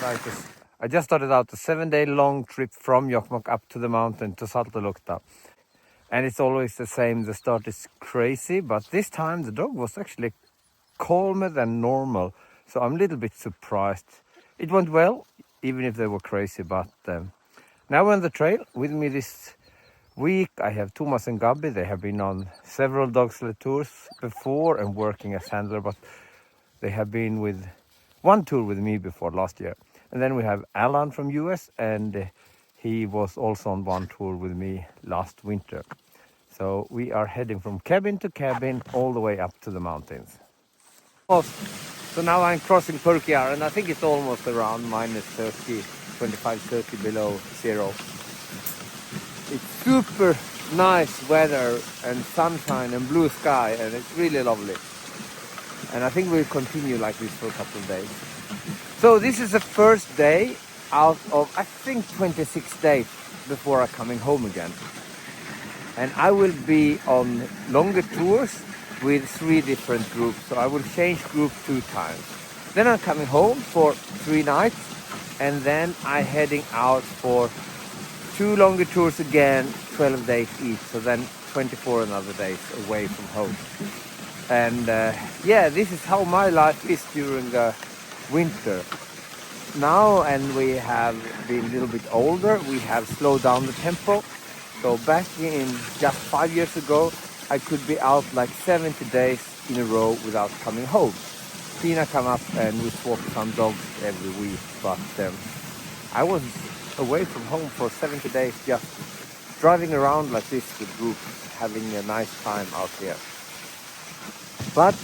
I just started out a 7-day long trip from Jokkmokk up to the mountain to Saltolukta. And it's always the same. The start is crazy, but this time the dog was actually calmer than normal. So I'm a little bit surprised. It went well, even if they were crazy. But now we're on the trail. With me this week I have Thomas and Gabby. They have been on several dog sled tours before and working as handler, but they have been with one tour with me before last year. And then we have Alan from US, and he was also on one tour with me last winter. So we are heading from cabin to cabin all the way up to the mountains. So now I'm crossing Purkjar, and I think it's almost around minus 30, 25, 30 below zero. It's super nice weather and sunshine and blue sky, and it's really lovely. And I think we'll continue like this for a couple of days. So this is the first day out of, I think, 26 days before I'm coming home again. And I will be on longer tours with 3 different groups. So I will change group 2 times. Then I'm coming home for 3 nights, and then I'm heading out for 2 longer tours again, 12 days each. So then 24 another days away from home. And yeah, this is how my life is during the winter. Now, and we have been a little bit older, we have slowed down the tempo. So back in just 5 years ago, I could be out like 70 days in a row without coming home. Stina come up and we swap some dogs every week, but I was away from home for 70 days just driving around like this with groups, having a nice time out here. But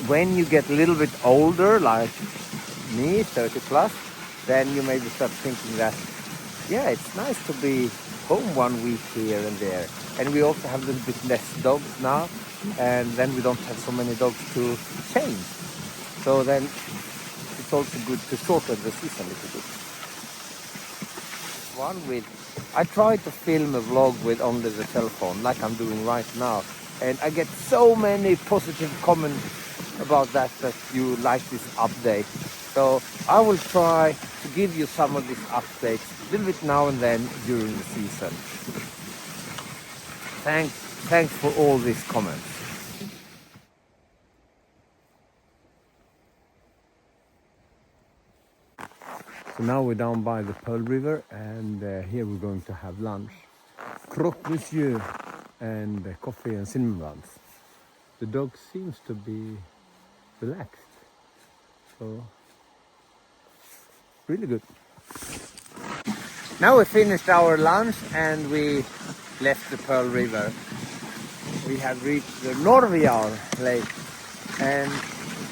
when you get a little bit older, like me, 30 plus, then you maybe start thinking that, yeah, it's nice to be home 1 week here and there. And we also have a little bit less dogs now, and then we don't have so many dogs to change. So then it's also good to shorten the season a little bit. I tried to film a vlog with only the cell phone, like I'm doing right now. And I get so many positive comments about that you like this update. So I will try to give you some of these updates a little bit now and then during the season. Thanks for all these comments. So now we're down by the Pearl River, and here we're going to have lunch. Croque monsieur and coffee and cinnamon buns. The dog seems to be relaxed, so really good. Now we finished our lunch and we left the Pearl River. We have reached the Norviar Lake, and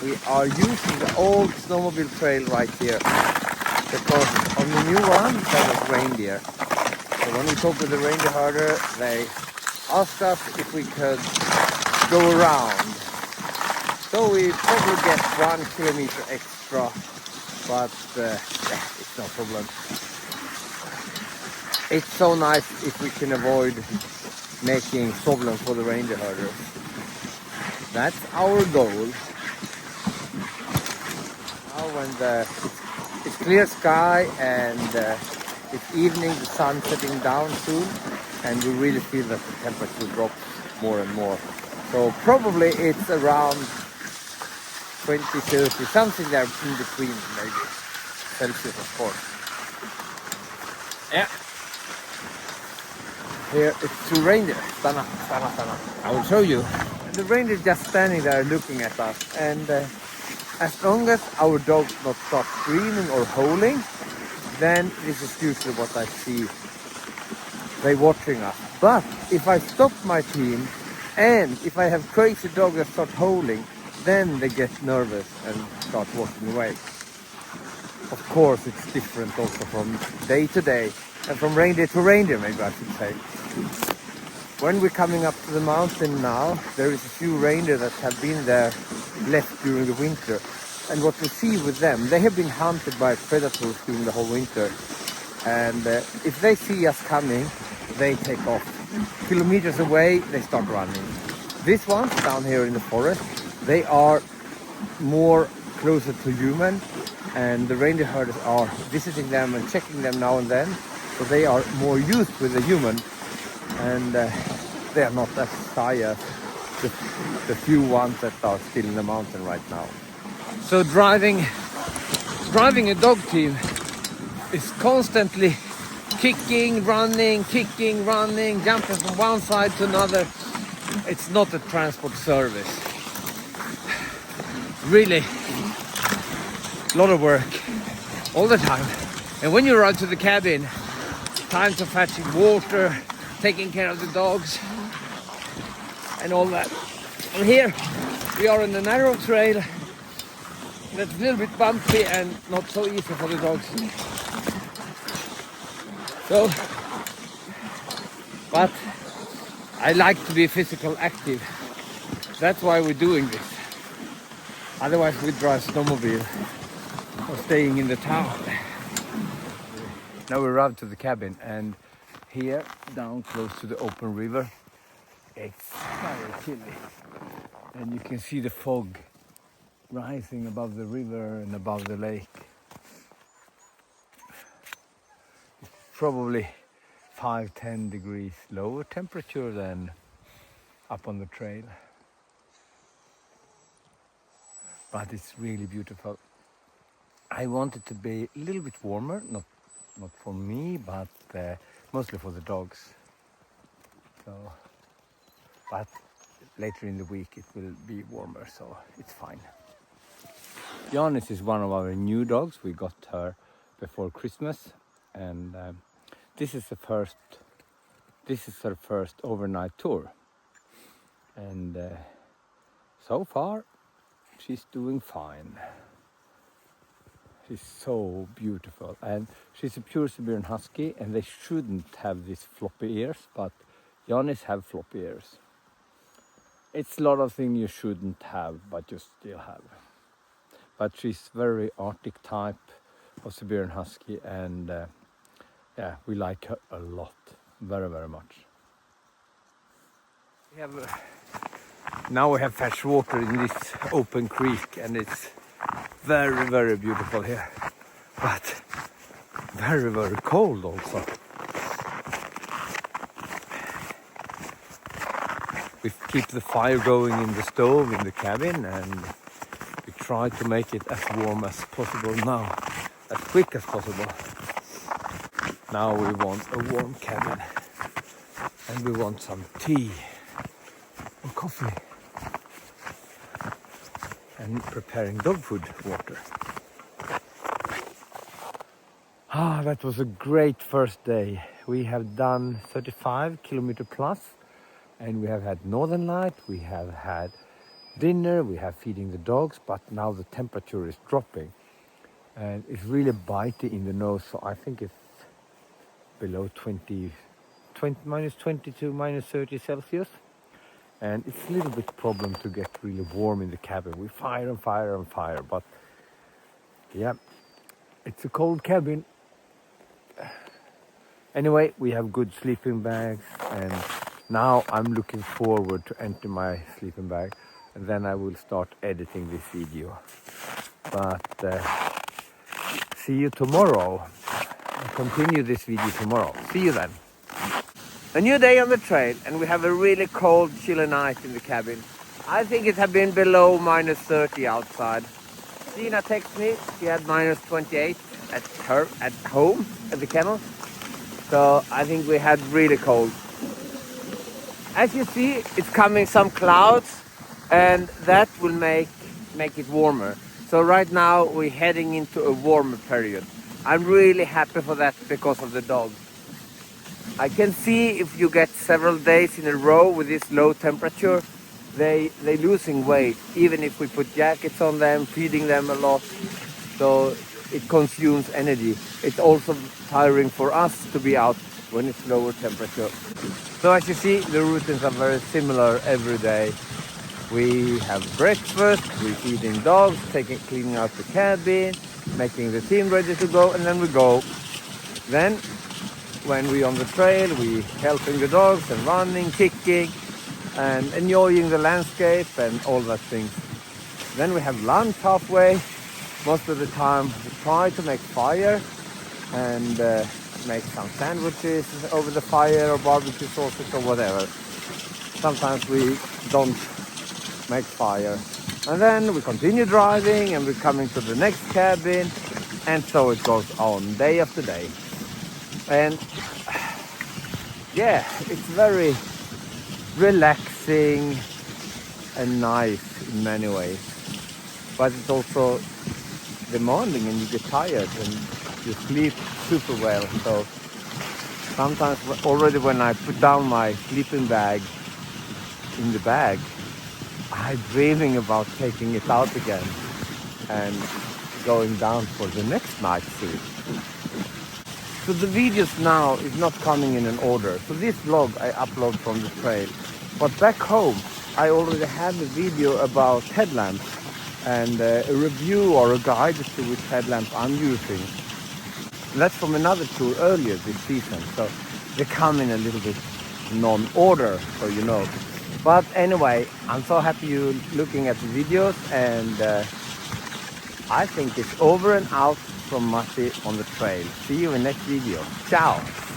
we are using the old snowmobile trail right here, because on the new one there was reindeer. So when we talked with the reindeer herder, they asked us if we could go around. So we probably get 1 kilometer extra, but yeah, it's no problem. It's so nice if we can avoid making problems for the reindeer herders. That's our goal. Now when it's clear sky and it's evening, the sun setting down soon, and we really feel that the temperature drops more and more. So probably it's around 20, 30, something there in between, maybe Celsius, of course. Yeah. Here it's 2 reindeer. Stana. I will show you. The reindeer just standing there looking at us, and as long as our dogs not start screaming or howling, then this is usually what I see. They watching us. But if I stop my team, and if I have crazy dogs that start howling, then they get nervous and start walking away. Of course, it's different also from day to day, and from reindeer to reindeer, maybe I should say. When we're coming up to the mountain now, there is a few reindeer that have been there left during the winter. And what we see with them, they have been hunted by predators during the whole winter. And if they see us coming, they take off. Kilometers away, they start running. These ones down here in the forest, they are more closer to human, and the reindeer herders are visiting them and checking them now and then, so they are more used with the human, and they are not as shy as the few ones that are still in the mountain right now. So driving a dog team is constantly kicking, running, jumping from one side to another. It's not a transport service. Really, a lot of work all the time. And when you arrive to the cabin, time to fetching water, taking care of the dogs, and all that. And here we are on a narrow trail that's a little bit bumpy and not so easy for the dogs. So, but I like to be physical active. That's why we're doing this. Otherwise we drive snowmobile or staying in the town. Now we arrived to the cabin, and here down close to the open river, it's very chilly. And you can see the fog rising above the river and above the lake. It's probably 5-10 degrees lower temperature than up on the trail. But it's really beautiful. I want it to be a little bit warmer, not for me, but mostly for the dogs. So, but later in the week it will be warmer, so it's fine. Janis is one of our new dogs. We got her before Christmas, and this is her first overnight tour, and so far she's doing fine. She's so beautiful, and she's a pure Siberian Husky, and they shouldn't have these floppy ears, but Janis have floppy ears. It's a lot of things you shouldn't have, but you still have. But she's very Arctic type of Siberian Husky, and yeah, we like her a lot, very, very much. Now we have fresh water in this open creek, and it's very, very beautiful here, but very, very cold also. We keep the fire going in the stove in the cabin, and we try to make it as warm as possible now, as quick as possible. Now we want a warm cabin, and we want some tea and coffee, and preparing dog food water. That was a great first day. We have done 35 kilometers plus, and we have had northern light, we have had dinner, we have feeding the dogs, but now the temperature is dropping and it's really bitey in the nose, so I think it's below 20 minus 22, minus 30 Celsius. And it's a little bit problem to get really warm in the cabin. We fire and fire and fire, but yeah, it's a cold cabin. Anyway, we have good sleeping bags, and now I'm looking forward to enter my sleeping bag, and then I will start editing this video. But see you tomorrow. I'll continue this video tomorrow. See you then. A new day on the trail, and we have a really cold, chilly night in the cabin. I think it had been below minus 30 outside. Stina texted me, she had minus 28 at home at the kennel. So I think we had really cold. As you see, it's coming some clouds, and that will make it warmer. So right now we're heading into a warmer period. I'm really happy for that because of the dogs. I can see if you get several days in a row with this low temperature, they're losing weight, even if we put jackets on them, feeding them a lot. So it consumes energy. It's also tiring for us to be out when it's lower temperature. So as you see, the routines are very similar every day. We have breakfast, we're feeding dogs, cleaning out the cabin, making the team ready to go, and then we go. Then when we're on the trail, we're helping the dogs and running, kicking, and enjoying the landscape and all that things. Then we have lunch halfway. Most of the time we try to make fire and make some sandwiches over the fire or barbecue sauces or whatever. Sometimes we don't make fire. And then we continue driving and we're coming to the next cabin, and so it goes on day after day. And yeah, it's very relaxing and nice in many ways. But it's also demanding and you get tired and you sleep super well. So sometimes already when I put down my sleeping bag in the bag, I'm dreaming about taking it out again and going down for the next night's sleep. So the videos now is not coming in an order. So this vlog I upload from the trail. But back home I already have a video about headlamps and a review or a guide as to which headlamp I'm using. That's from another tour earlier this season. So they come in a little bit non-order, so you know. But anyway, I'm so happy you're looking at the videos, and I think it's over and out from Matti on the trail. See you in next video. Ciao!